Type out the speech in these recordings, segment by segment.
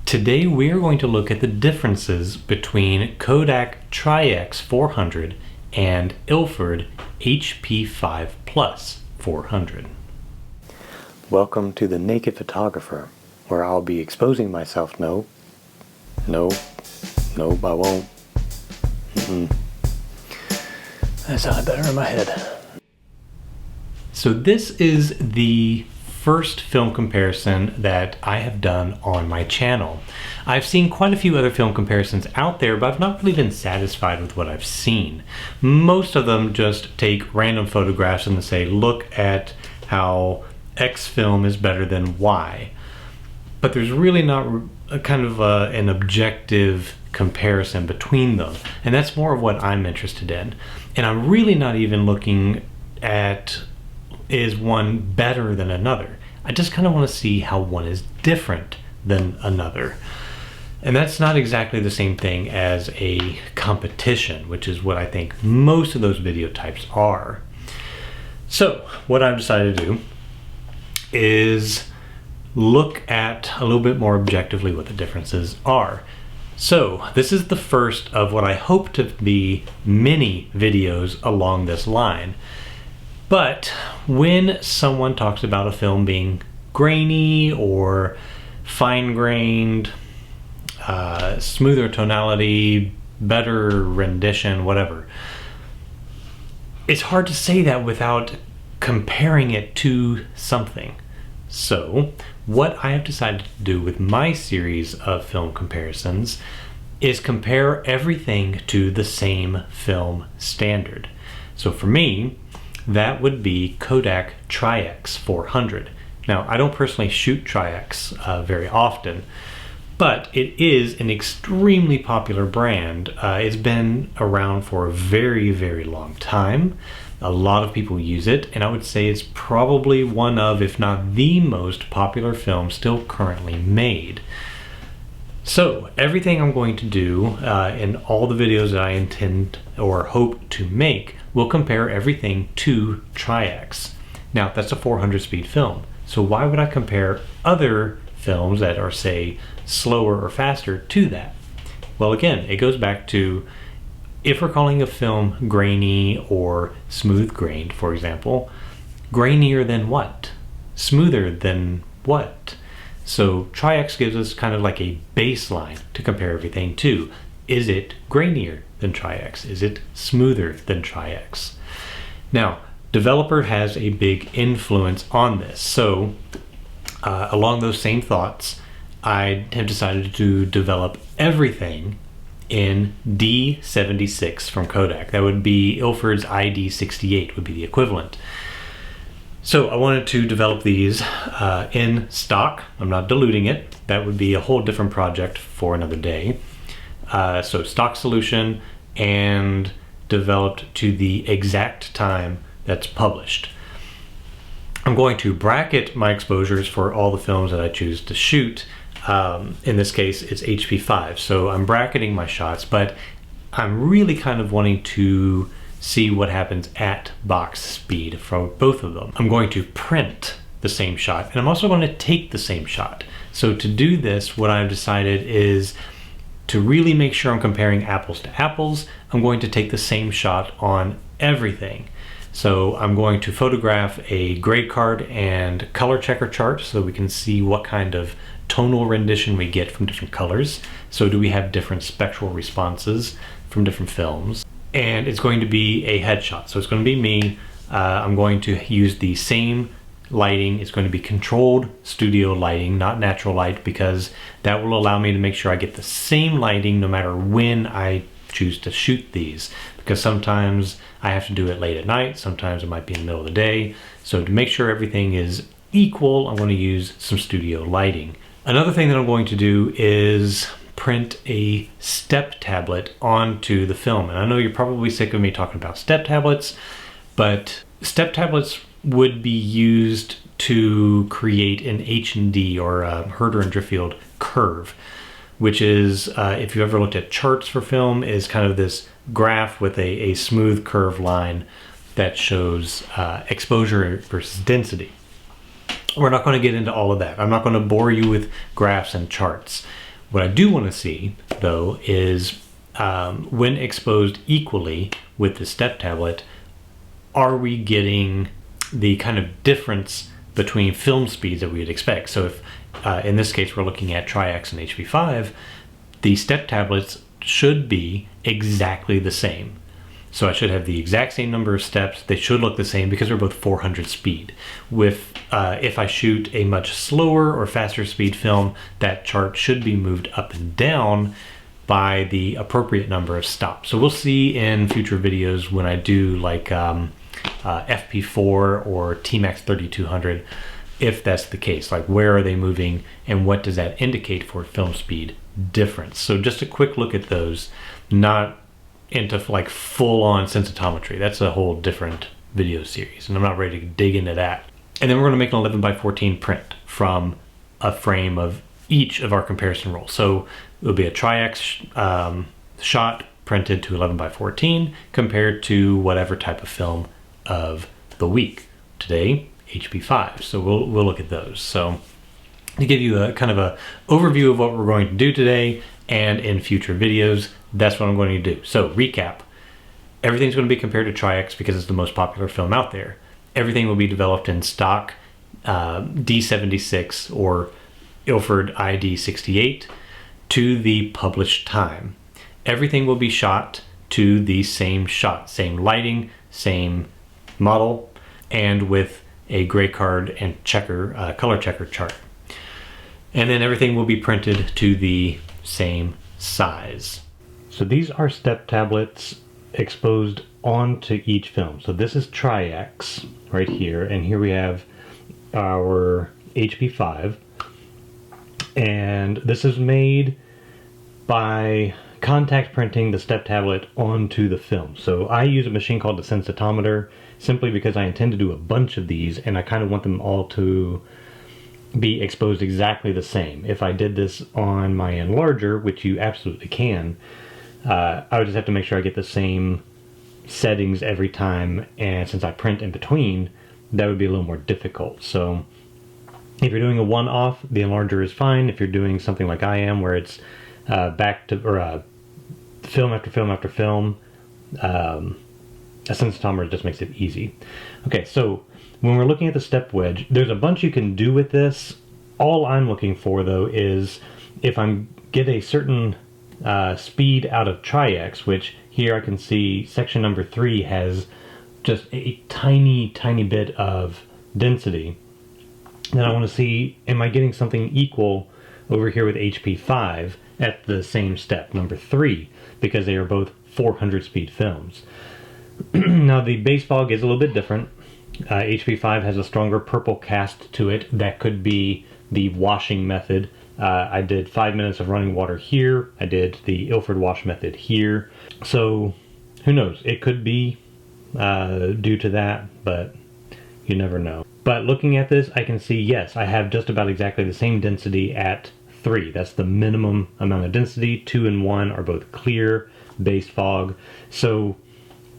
Today we are going to look at the differences between Kodak Tri-X 400 and Ilford HP5 Plus 400. Welcome to the Naked Photographer, where I'll be exposing myself. No, I won't. That sounded better in my head. So this is the first film comparison that I have done on my channel. I've seen quite a few other film comparisons out there, but I've not really been satisfied with what I've seen. Most of them just take random photographs and say, look at how X film is better than Y. But there's really not an objective comparison between them. And that's more of what I'm interested in. And I'm really not even looking at, is one better than another? I just kind of want to see how one is different than another. And that's not exactly the same thing as a competition, which is what I think most of those video types are. So what I've decided to do is look at a little bit more objectively what the differences are. So this is the first of what I hope to be many videos along this line. But when someone talks about a film being grainy or fine-grained, smoother tonality, better rendition, whatever, it's hard to say that without comparing it to something. So what I have decided to do with my series of film comparisons is compare everything to the same film standard. So for me, that would be Kodak Tri-X 400. Now, I don't personally shoot Tri-X very often, but it is an extremely popular brand. It's been around for a very, very long time. A lot of people use it, and I would say it's probably one of, if not the most popular film still currently made. So everything I'm going to do in all the videos that I intend or hope to make will compare everything to Tri-X. Now that's a 400 speed film, so why would I compare other films that are, say, slower or faster to that? Well, again, it goes back to, if we're calling a film grainy or smooth grained, for example, grainier than what? Smoother than what? So Tri-X gives us kind of like a baseline to compare everything to. Is it grainier than Tri-X? Is it smoother than Tri-X? Now, developer has a big influence on this. So along those same thoughts, I have decided to develop everything in D76 from Kodak. That would be Ilford's ID68 would be the equivalent. So I wanted to develop these in stock. I'm not diluting it. That would be a whole different project for another day. So stock solution, and developed to the exact time that's published. I'm going to bracket my exposures for all the films that I choose to shoot. In this case, it's HP5. So I'm bracketing my shots, but I'm really kind of wanting to see what happens at box speed from both of them. I'm going to print the same shot, and I'm also going to take the same shot. So to do this, what I've decided is to really make sure I'm comparing apples to apples, I'm going to take the same shot on everything. So I'm going to photograph a grade card and color checker chart so we can see what kind of tonal rendition we get from different colors. So do we have different spectral responses from different films? And it's going to be a headshot. So it's going to be me. I'm going to use the same lighting. It's going to be controlled studio lighting, not natural light, because that will allow me to make sure I get the same lighting no matter when I choose to shoot these, because sometimes I have to do it late at night, sometimes it might be in the middle of the day. So to make sure everything is equal, I'm going to use some studio lighting. Another thing that I'm going to do is print a step tablet onto the film. And I know you're probably sick of me talking about step tablets, but step tablets would be used to create an H&D or a Herter and Driffield curve, which is, if you've ever looked at charts for film, is kind of this graph with a smooth curved line that shows exposure versus density. We're not going to get into all of that. I'm not going to bore you with graphs and charts. What I do want to see, though, is when exposed equally with the step tablet, are we getting the kind of difference between film speeds that we'd expect? So if, in this case, we're looking at Tri-X and HP5, the step tablets should be exactly the same. So I should have the exact same number of steps. They should look the same because they're both 400 speed. With if I shoot a much slower or faster speed film, that chart should be moved up and down by the appropriate number of stops. So we'll see in future videos when I do like FP4 or T-Max 3200, if that's the case, like where are they moving and what does that indicate for film speed difference. So just a quick look at those, not into like full-on sensitometry. That's a whole different video series and I'm not ready to dig into that. And then we're going to make an 11x14 print from a frame of each of our comparison rolls. So it'll be a Tri-X shot printed to 11x14 compared to whatever type of film of the week. Today, HP5. So we'll look at those. So to give you a kind of a overview of what we're going to do today and in future videos, that's what I'm going to do. So recap, everything's going to be compared to Tri-X because it's the most popular film out there. Everything will be developed in stock D76 or Ilford ID68 to the published time. Everything will be shot to the same shot, same lighting, same model, and with a gray card and color checker chart. And then everything will be printed to the same size. So these are step tablets exposed onto each film. So this is Tri-X right here, and here we have our HP5, and this is made by contact printing the step tablet onto the film. So I use a machine called the sensitometer simply because I intend to do a bunch of these and I kind of want them all to be exposed exactly the same. If I did this on my enlarger, which you absolutely can, I would just have to make sure I get the same settings every time, and since I print in between, that would be a little more difficult. So if you're doing a one-off, the enlarger is fine. If you're doing something like I am, where it's film after film after film, a sensitometer just makes it easy. Okay, so when we're looking at the step wedge, there's a bunch you can do with this. All I'm looking for, though, is if I get a certain speed out of Tri-X, which here I can see section number 3 has just a tiny bit of density, then I want to see, am I getting something equal over here with HP5 at the same step, number 3, because they are both 400 speed films. Now the base fog is a little bit different. HP5 has a stronger purple cast to it. That could be the washing method. I did 5 minutes of running water here. I did the Ilford wash method here. So who knows? It could be due to that, but you never know. But looking at this, I can see, yes, I have just about exactly the same density at 3. That's the minimum amount of density. 2 and 1 are both clear, base fog. So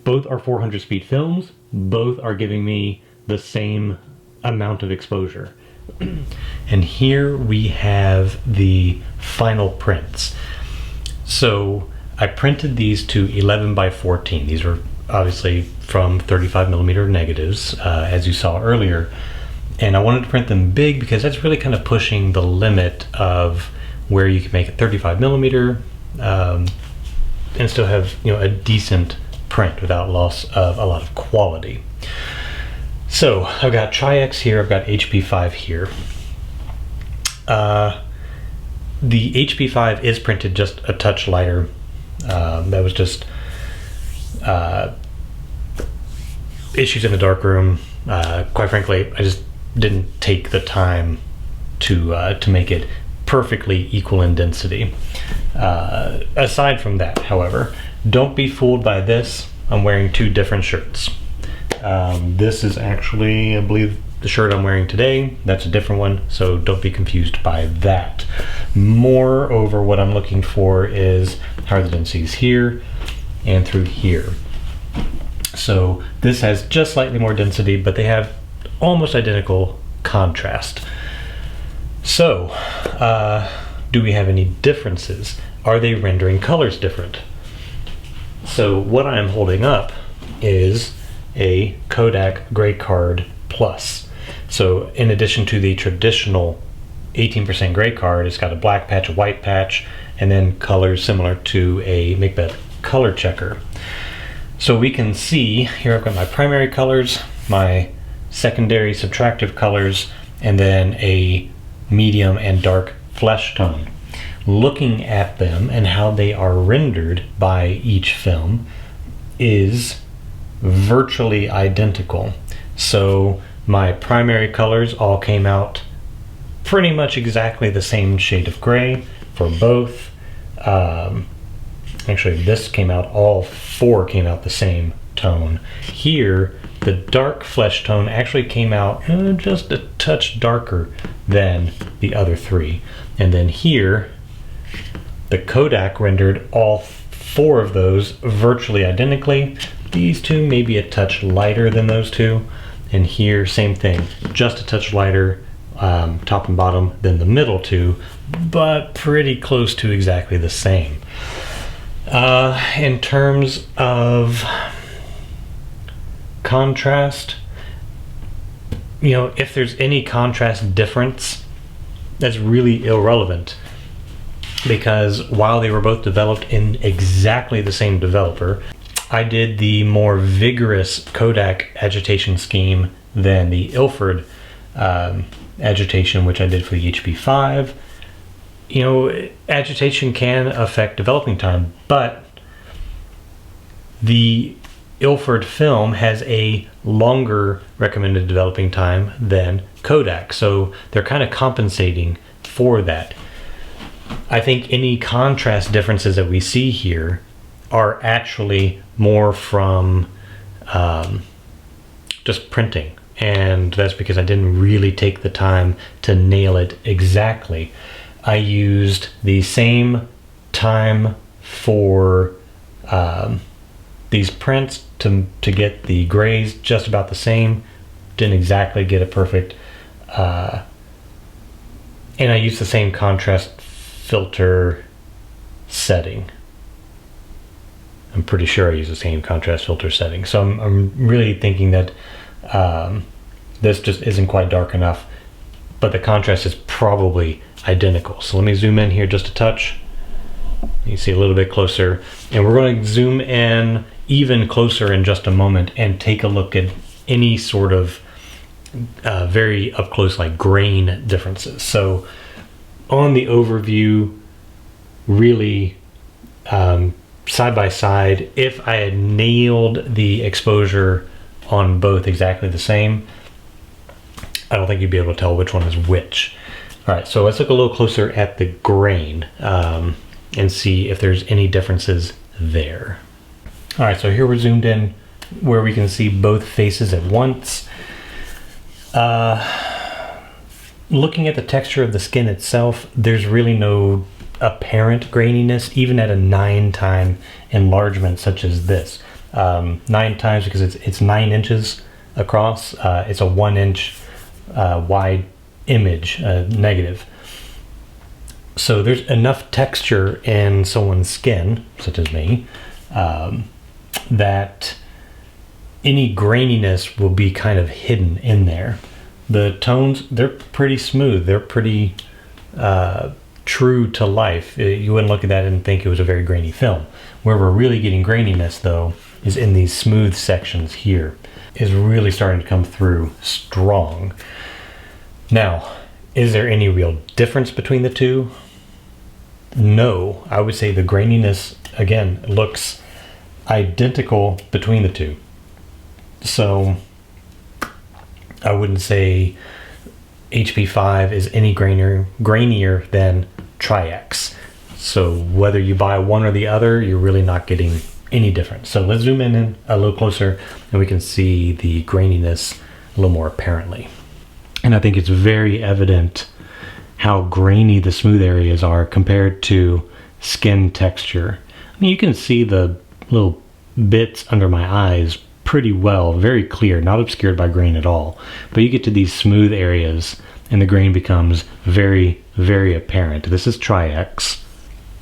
both are 400 speed films. Both are giving me the same amount of exposure. And here we have the final prints. So I printed these to 11x14. These are obviously from 35mm negatives, as you saw earlier. And I wanted to print them big because that's really kind of pushing the limit of where you can make a 35mm and still have, you know, a decent print without loss of a lot of quality. So I've got Tri-X here, I've got HP5 here. The HP5 is printed just a touch lighter. That was just issues in the darkroom. Quite frankly, I just didn't take the time to make it perfectly equal in density. Aside from that, however, don't be fooled by this. I'm wearing 2 different shirts. This is actually, I believe, the shirt I'm wearing today. That's a different one, so don't be confused by that. Moreover, what I'm looking for is how are the densities here and through here. So this has just slightly more density, but they have almost identical contrast. So do we have any differences? Are they rendering colors different? So what I'm holding up is a Kodak Gray Card Plus. So in addition to the traditional 18% gray card, it's got a black patch, a white patch, and then colors similar to a Macbeth color checker. So we can see here I've got my primary colors, my secondary subtractive colors, and then a medium and dark flesh tone. Looking at them and how they are rendered by each film is virtually identical. So my primary colors all came out pretty much exactly the same shade of gray for both. Actually, this came out, all four came out the same tone. Here, the dark flesh tone actually came out just a touch darker than the other three. And then here, the Kodak rendered all four of those virtually identically. These two maybe a touch lighter than those two. And here, same thing, just a touch lighter, top and bottom, than the middle two, but pretty close to exactly the same. In terms of contrast, you know, if there's any contrast difference, that's really irrelevant, because while they were both developed in exactly the same developer, I did the more vigorous Kodak agitation scheme than the Ilford agitation, which I did for the HP5. You know, agitation can affect developing time, but the Ilford film has a longer recommended developing time than Kodak, so they're kind of compensating for that. I think any contrast differences that we see here are actually more from just printing, and that's because I didn't really take the time to nail it exactly. I used the same time for these prints to get the grays just about the same. Didn't exactly get it perfect. And I used the same contrast filter setting. I'm pretty sure I use the same contrast filter setting. So I'm really thinking that this just isn't quite dark enough, but the contrast is probably identical. So let me zoom in here just a touch. You see a little bit closer, and we're going to zoom in even closer in just a moment and take a look at any sort of very up close, like grain differences. So on the overview, really side by side, if I had nailed the exposure on both exactly the same, I don't think you'd be able to tell which one is which. All right, so let's look a little closer at the grain and see if there's any differences there. All right, so here we're zoomed in where we can see both faces at once. Looking at the texture of the skin itself, there's really no apparent graininess, even at a 9x enlargement such as this. 9 times because it's 9 inches across. It's a 1 inch wide image, negative. So there's enough texture in someone's skin, such as me, that any graininess will be kind of hidden in there. The tones, they're pretty smooth. They're pretty true to life. You wouldn't look at that and think it was a very grainy film. Where we're really getting graininess, though, is in these smooth sections here. Is really starting to come through strong. Now, is there any real difference between the two? No, I would say the graininess, again, looks identical between the two. So I wouldn't say HP5 is any grainier than Tri-X. So whether you buy one or the other, you're really not getting any difference. So let's zoom in a little closer and we can see the graininess a little more apparently. And I think it's very evident how grainy the smooth areas are compared to skin texture. I mean, you can see the little bits under my eyes pretty well, very clear, not obscured by grain at all. But you get to these smooth areas and the grain becomes very, very apparent. This is Tri-X,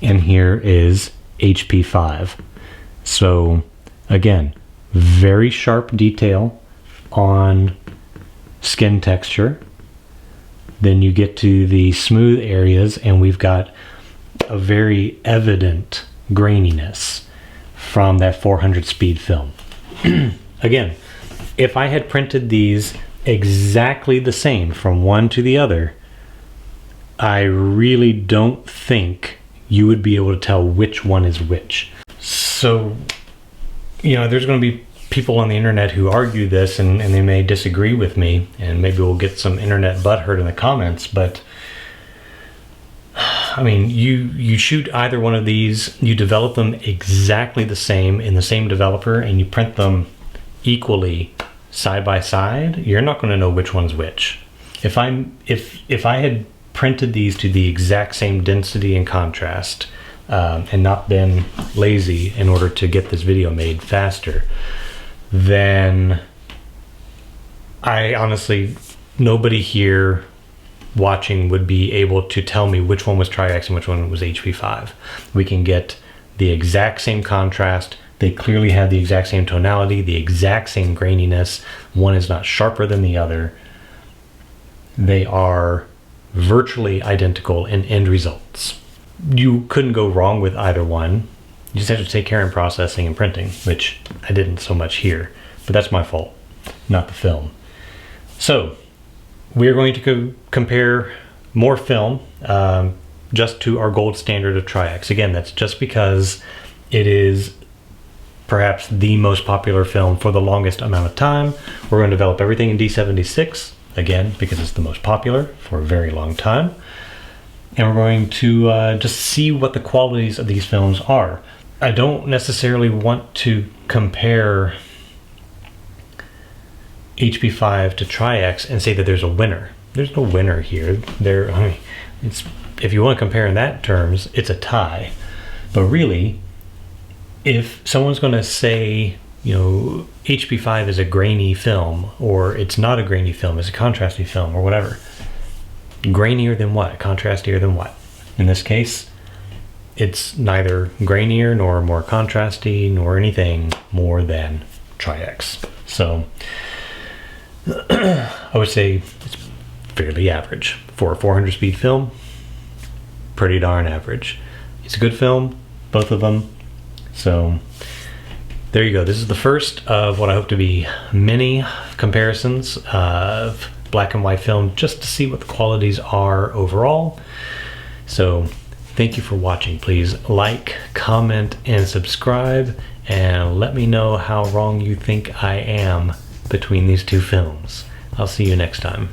and here is HP5. So again, very sharp detail on skin texture. Then you get to the smooth areas and we've got a very evident graininess from that 400 speed film. Again, if I had printed these exactly the same from one to the other, I really don't think you would be able to tell which one is which. So, you know, there's going to be people on the internet who argue this, and they may disagree with me, and maybe we'll get some internet butthurt in the comments, but I mean, you shoot either one of these, you develop them exactly the same in the same developer, and you print them equally side by side, you're not going to know which one's which. If I had printed these to the exact same density and contrast, and not been lazy in order to get this video made faster, then I honestly, nobody here watching would be able to tell me which one was Tri-X and which one was HP5. We can get the exact same contrast. They clearly have the exact same tonality, the exact same graininess. One is not sharper than the other. They are virtually identical in end results. You couldn't go wrong with either one. You just have to take care in processing and printing, which I didn't so much here, but that's my fault, not the film. So we are going to compare more film just to our gold standard of Tri-X. Again, that's just because it is perhaps the most popular film for the longest amount of time. We're going to develop everything in D76, again, because it's the most popular for a very long time. And we're going to just see what the qualities of these films are. I don't necessarily want to compare HP5 to Tri-X and say that there's a winner. There's no winner here. I mean, if you want to compare in that terms, it's a tie. But really, if someone's going to say, you know, HP5 is a grainy film, or it's not a grainy film, it's a contrasty film, or whatever. Grainier than what? Contrastier than what? In this case, it's neither grainier nor more contrasty nor anything more than Tri-X. So I would say it's fairly average for a 400 speed film. Pretty darn average. It's a good film, both of them. So there you go. This is the first of what I hope to be many comparisons of black and white film, just to see what the qualities are overall. So thank you for watching. Please like, comment, and subscribe, and let me know how wrong you think I am between these two films. I'll see you next time.